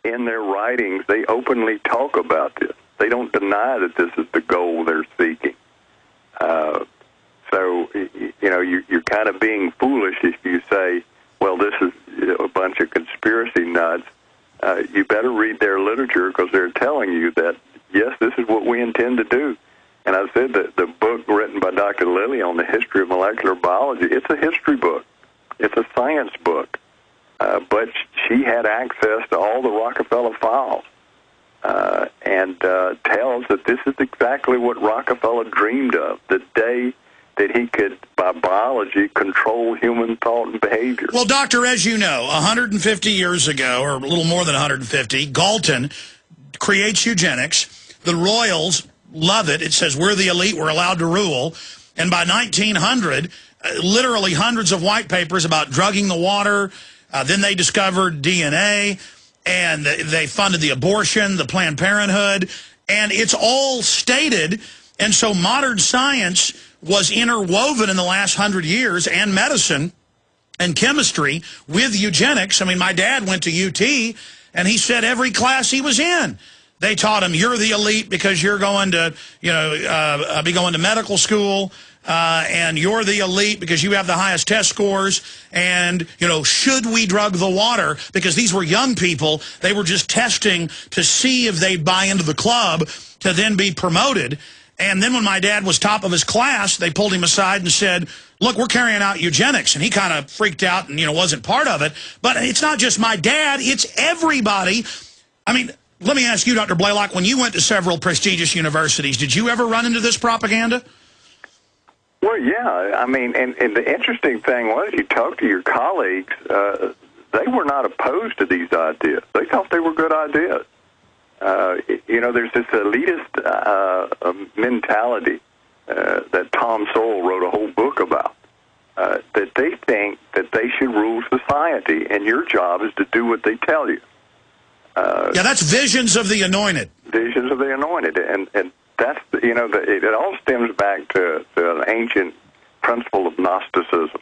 in their writings, they openly talk about this. They don't deny that this is the goal they're seeking. So, you're kind of being foolish if you say, well, this is a bunch of conspiracy nuts. You better read their literature because they're telling you that, yes, this is what we intend to do. And I said that the book written by Dr. Lilly on the history of molecular biology, it's a history book. It's a science book. But she had access to all the Rockefeller files and tells that this is exactly what Rockefeller dreamed of, the day that he could, by biology, control human thought and behavior. Well, Doctor, as you know, 150 years ago, or a little more than 150, Galton creates eugenics. The royals love it. It says, we're the elite, we're allowed to rule. And by 1900, literally hundreds of white papers about drugging the water. Then they discovered DNA, and they funded the abortion, the Planned Parenthood, and it's all stated. And so modern science was interwoven in the last 100 years, and medicine and chemistry, with eugenics. I mean, my dad went to UT, and he said every class he was in, they taught him, you're the elite because you're going to, be going to medical school, and you're the elite because you have the highest test scores, and, should we drug the water? Because these were young people. They were just testing to see if they'd buy into the club to then be promoted. And then when my dad was top of his class, they pulled him aside and said, look, we're carrying out eugenics. And he kind of freaked out and, wasn't part of it. But it's not just my dad, it's everybody. I mean, let me ask you, Dr. Blaylock, when you went to several prestigious universities, did you ever run into this propaganda? Well, yeah. I mean, and the interesting thing was, you talk to your colleagues, they were not opposed to these ideas. They thought they were good ideas. There's this elitist mentality that Tom Sowell wrote a whole book about, that they think that they should rule society, and your job is to do what they tell you. That's visions of the anointed. Visions of the anointed, and that's, it all stems back to an ancient principle of Gnosticism.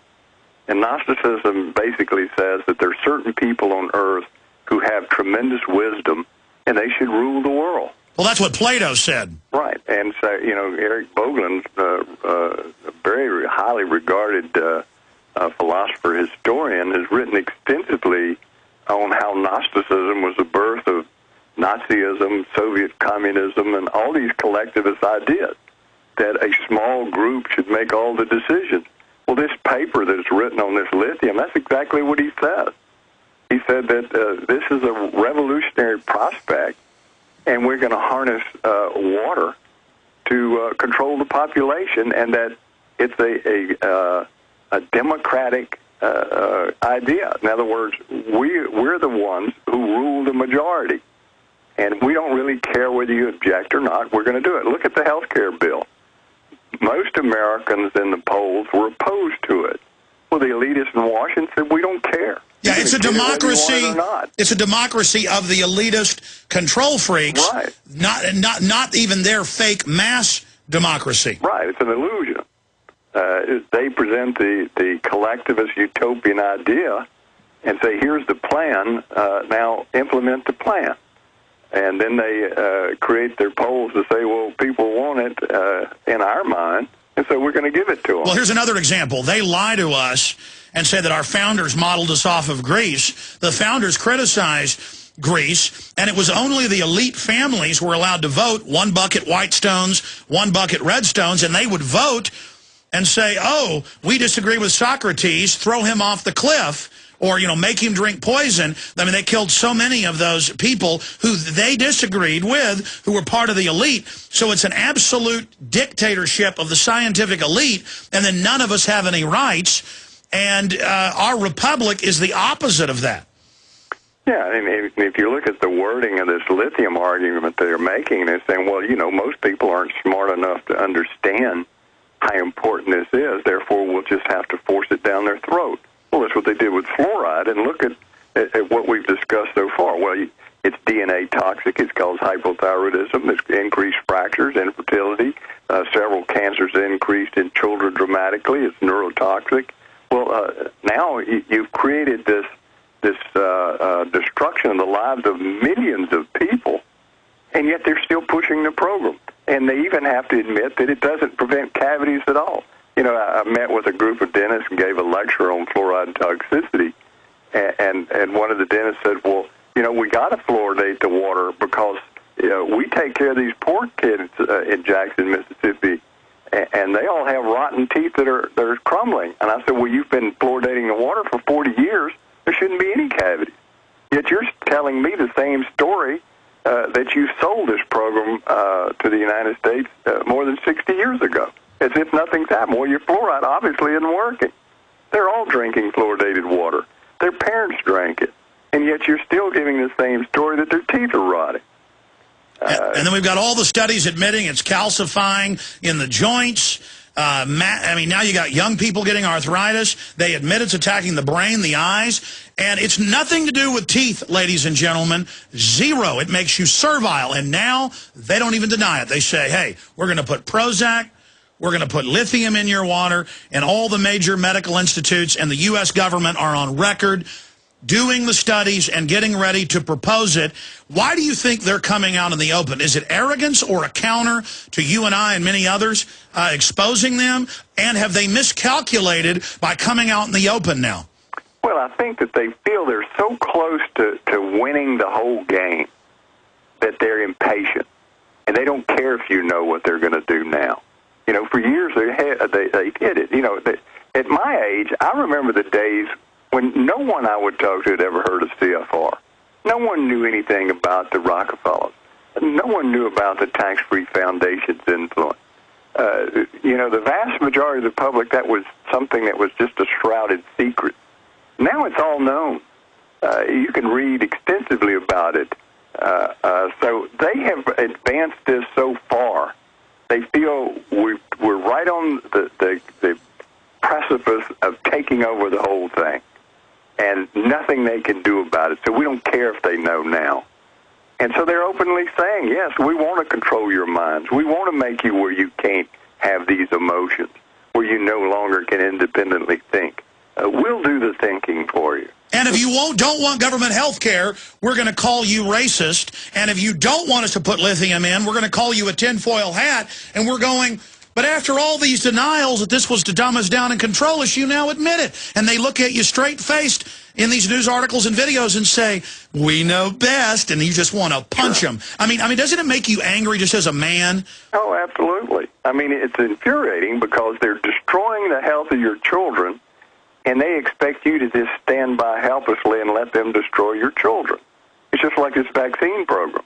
And Gnosticism basically says that there are certain people on earth who have tremendous wisdom, and they should rule the world. Well, that's what Plato said. Right. And so, Eric Voegelin's a very highly regarded philosopher, historian, has written extensively on how Gnosticism was the birth of Nazism, Soviet communism, and all these collectivist ideas, that a small group should make all the decisions. Well, this paper that's written on this lithium, that's exactly what he says. He said that this is a revolutionary prospect, and we're going to harness water to control the population, and that it's a democratic idea. In other words, we're the ones who rule the majority, and we don't really care whether you object or not. We're going to do it. Look at the health care bill. Most Americans in the polls were opposed to it. Well, the elitists in Washington said, we don't care. Yeah, it's a democracy. It's a democracy of the elitist control freaks, right? Not even their fake mass democracy. Right, it's an illusion. They present the collectivist utopian idea and say, here's the plan, now implement the plan. And then they create their polls to say, well, people want it in our mind, and so we're going to give it to them. Well, here's another example. They lie to us and say that our founders modeled us off of Greece. The founders criticized Greece, and it was only the elite families who were allowed to vote, 1 bucket white stones, 1 bucket red stones, and they would vote and say, oh, we disagree with Socrates, throw him off the cliff, or, make him drink poison. I mean, they killed so many of those people who they disagreed with, who were part of the elite. So it's an absolute dictatorship of the scientific elite, and then none of us have any rights. And our republic is the opposite of that. Yeah, I mean, if you look at the wording of this lithium argument they're making, they're saying, well, most people aren't smart enough to understand how important this is, therefore we'll just have to force it down their throat. Well, that's what they did with fluoride, and look at what we've discussed so far. Well, it's DNA toxic, it's caused hypothyroidism, it's increased fractures, infertility, several cancers increased in children dramatically, it's neurotoxic. Well, now you've created this destruction of the lives of millions of people, and yet they're still pushing the program. And they even have to admit that it doesn't prevent cavities at all. You know, I met with a group of dentists and gave a lecture on fluoride toxicity, and one of the dentists said, well, you know, we got to fluoridate the water because we take care of these poor kids in Jackson, Mississippi, and they all have rotten teeth that are crumbling. And I said, well, you've been fluoridating the water for 40 years. There shouldn't be any cavities. Yet you're telling me the same story that you sold this program to the United States more than 60 years ago, as if nothing's happened. Well, your fluoride obviously isn't working. They're all drinking fluoridated water. Their parents drank it. And yet you're still giving the same story that their teeth are rotting. And then we've got all the studies admitting it's calcifying in the joints. I mean, now you got young people getting arthritis. They admit it's attacking the brain, the eyes. And it's nothing to do with teeth, ladies and gentlemen. Zero. It makes you servile. And now they don't even deny it. They say, hey, we're going to put Prozac, we're going to put lithium in your water, and all the major medical institutes and the U.S. government are on record doing the studies and getting ready to propose it. Why do you think they're coming out in the open? Is it arrogance or a counter to you and I and many others exposing them? And have they miscalculated by coming out in the open now? Well, I think that they feel they're so close to winning the whole game that they're impatient. And they don't care if you know what they're going to do now. You know, for years they did it. You know, at my age, I remember the days when no one I would talk to had ever heard of CFR. No one knew anything about the Rockefellers. No one knew about the tax-free foundation's influence. You know, the vast majority of the public, that was something that was just a shrouded secret. Now it's all known. You can read extensively about it. So they have advanced this so far. They feel we're right on the precipice of taking over the whole thing, and nothing they can do about it. So we don't care if they know now. And so they're openly saying, yes, we want to control your minds. We want to make you where you can't have these emotions, where you no longer can independently think. We'll do the thinking for you. And if you don't want government health care, we're going to call you racist. And if you don't want us to put lithium in, we're going to call you a tinfoil hat. And we're going, but after all these denials that this was to dumb us down and control us, you now admit it. And they look at you straight-faced in these news articles and videos and say, we know best, and you just want to punch them. I mean, doesn't it make you angry just as a man? Oh, absolutely. I mean, it's infuriating because they're destroying the health of your children, and they expect you to just stand by helplessly and let them destroy your children. It's just like this vaccine program.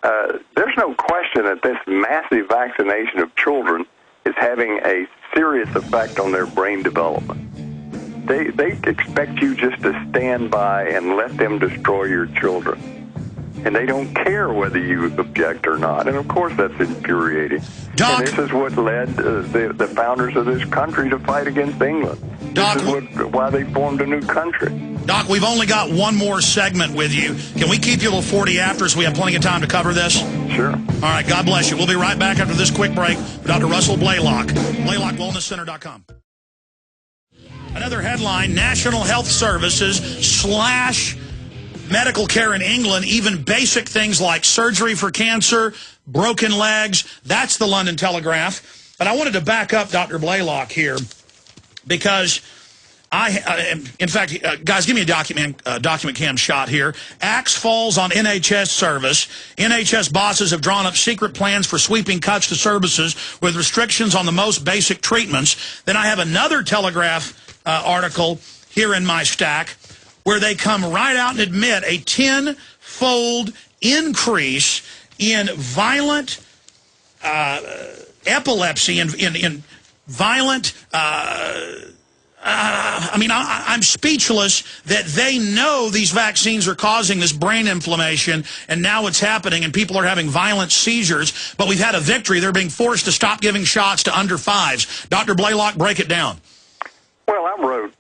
There's no question that this massive vaccination of children is having a serious effect on their brain development. They expect you just to stand by and let them destroy your children. And they don't care whether you object or not. And, of course, that's infuriating. Doc, and this is what led the founders of this country to fight against England. Doc, this is why they formed a new country. Doc, we've only got one more segment with you. Can we keep you till 40 after so we have plenty of time to cover this? Sure. All right, God bless you. We'll be right back after this quick break with Dr. Russell Blaylock, BlaylockWellnessCenter.com. Another headline, National Health Services / medical care in England, even basic things like surgery for cancer, broken legs. That's the London Telegraph. But I wanted to back up Dr. Blaylock here because in fact, guys, give me a document cam shot here. Axe falls on NHS service. NHS bosses have drawn up secret plans for sweeping cuts to services with restrictions on the most basic treatments. Then I have another Telegraph article here in my stack where they come right out and admit a 10-fold increase in violent epilepsy, in violent... I'm speechless that they know these vaccines are causing this brain inflammation, and now it's happening, and people are having violent seizures. But we've had a victory. They're being forced to stop giving shots to under 5s. Dr. Blaylock, break it down. Well, I wrote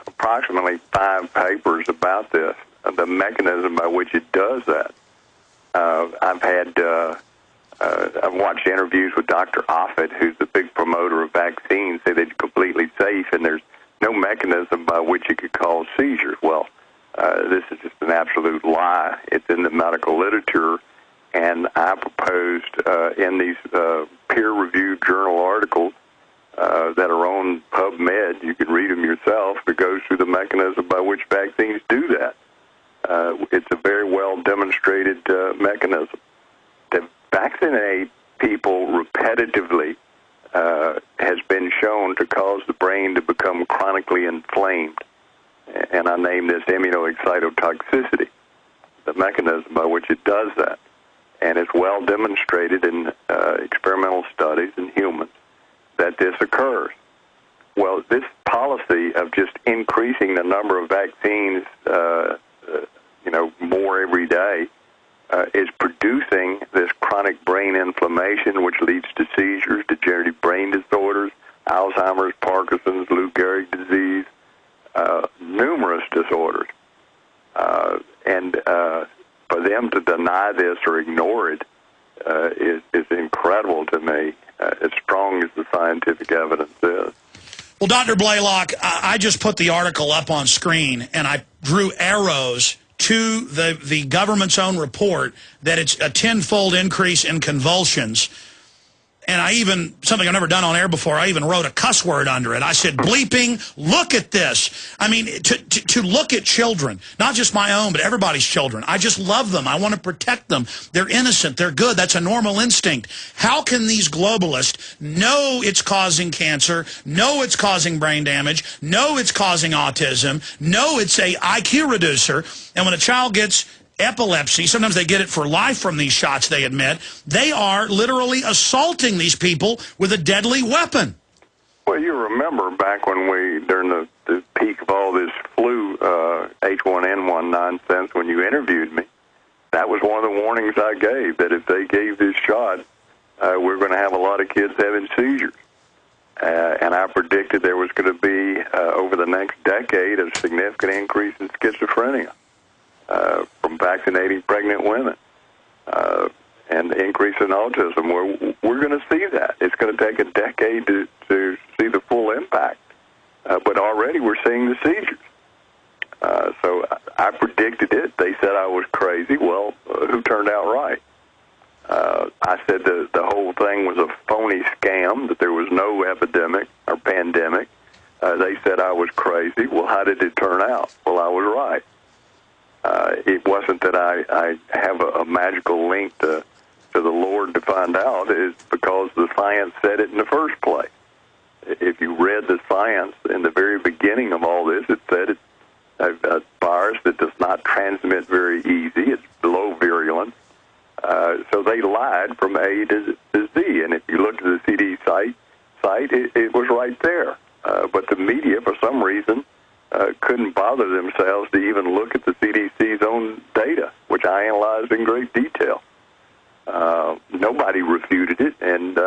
approximately 5 papers about this, the mechanism by which it does that. I've watched interviews with Dr. Offit, who's the big promoter of vaccines, say they're completely safe, and there's no mechanism by which it could cause seizures. Well, This is just an absolute lie. It's in the medical literature, and I proposed in these peer-reviewed journal articles that are on PubMed, you can read them yourself, that goes through the mechanism by which vaccines do that. It's a very well-demonstrated mechanism. To vaccinate people repetitively has been shown to cause the brain to become chronically inflamed. And I name this immunoexcitotoxicity, the mechanism by which it does that. And it's well demonstrated in experimental studies in humans that this occurs. Well, this policy of just increasing the number of vaccines, more every day, is producing this chronic brain inflammation, which leads to seizures, degenerative brain disorders, Alzheimer's, Parkinson's, Lou Gehrig's disease, numerous disorders. And for them to deny this or ignore it is incredible to me, as strong as the scientific evidence is. Well, Dr. Blaylock, I just put the article up on screen, and I drew arrows to the government's own report that it's a tenfold increase in convulsions. And I even, something I've never done on air before, I even wrote a cuss word under it. I said, bleeping, look at this. I mean, to look at children, not just my own, but everybody's children. I just love them. I want to protect them. They're innocent. They're good. That's a normal instinct. How can these globalists know it's causing cancer, know it's causing brain damage, know it's causing autism, know it's a IQ reducer, and when a child gets epilepsy, sometimes they get it for life from these shots, they admit, they are literally assaulting these people with a deadly weapon. Well, you remember back when during the peak of all this flu, H1N1 nonsense, when you interviewed me, that was one of the warnings I gave, that if they gave this shot, we're going to have a lot of kids having seizures. And I predicted there was going to be, over the next decade, a significant increase in schizophrenia. From vaccinating pregnant women, and the increase in autism. We're going to see that. It's going to take a decade to see the full impact, but already we're seeing the seizures. So I predicted it. They said I was crazy. Well, who turned out right? I said the whole thing was a phony scam, that there was no epidemic or pandemic. They said I was crazy. Well, how did it turn out? Well, I was right. It wasn't that I have a magical link to the Lord to find out. It's because the science said it in the first place. If you read the science in the very beginning of all this, it said it's a virus that does not transmit very easy. It's low virulence. So they lied from A to Z. And if you look at the CD site it was right there. But the media, for some reason, couldn't bother themselves to even look at the CDC's own data, which I analyzed in great detail. Nobody refuted it, and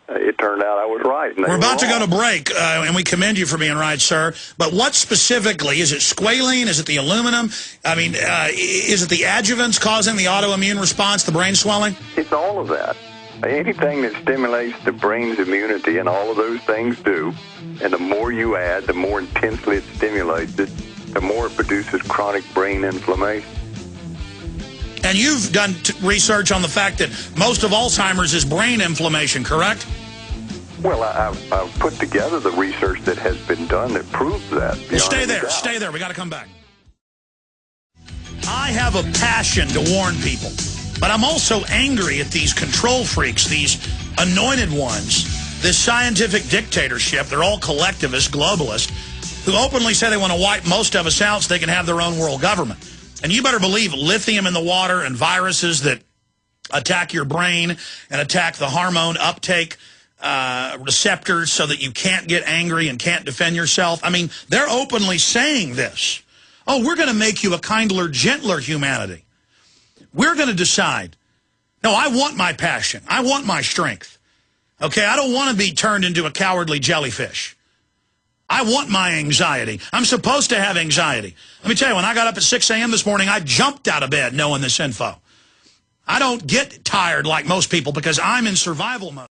it turned out I was right. We're about to go to break, and we commend you for being right, sir. But what specifically? Is it squalene? Is it the aluminum? I mean, is it the adjuvants causing the autoimmune response, the brain swelling? It's all of that. Anything that stimulates the brain's immunity, and all of those things do, and the more you add, the more intensely it stimulates it, the more it produces chronic brain inflammation. And you've done research on the fact that most of Alzheimer's is brain inflammation, correct? Well, I've put together the research that has been done that proves that. Well, stay there. Stay there. We got to come back. I have a passion to warn people, but I'm also angry at these control freaks, these anointed ones, this scientific dictatorship. They're all collectivists, globalists, who openly say they want to wipe most of us out so they can have their own world government. And you better believe lithium in the water and viruses that attack your brain and attack the hormone uptake receptors so that you can't get angry and can't defend yourself. I mean, they're openly saying this. Oh, we're going to make you a kindler, gentler humanity. We're going to decide. No, I want my passion. I want my strength. Okay, I don't want to be turned into a cowardly jellyfish. I want my anxiety. I'm supposed to have anxiety. Let me tell you, when I got up at 6 a.m. this morning, I jumped out of bed knowing this info. I don't get tired like most people because I'm in survival mode.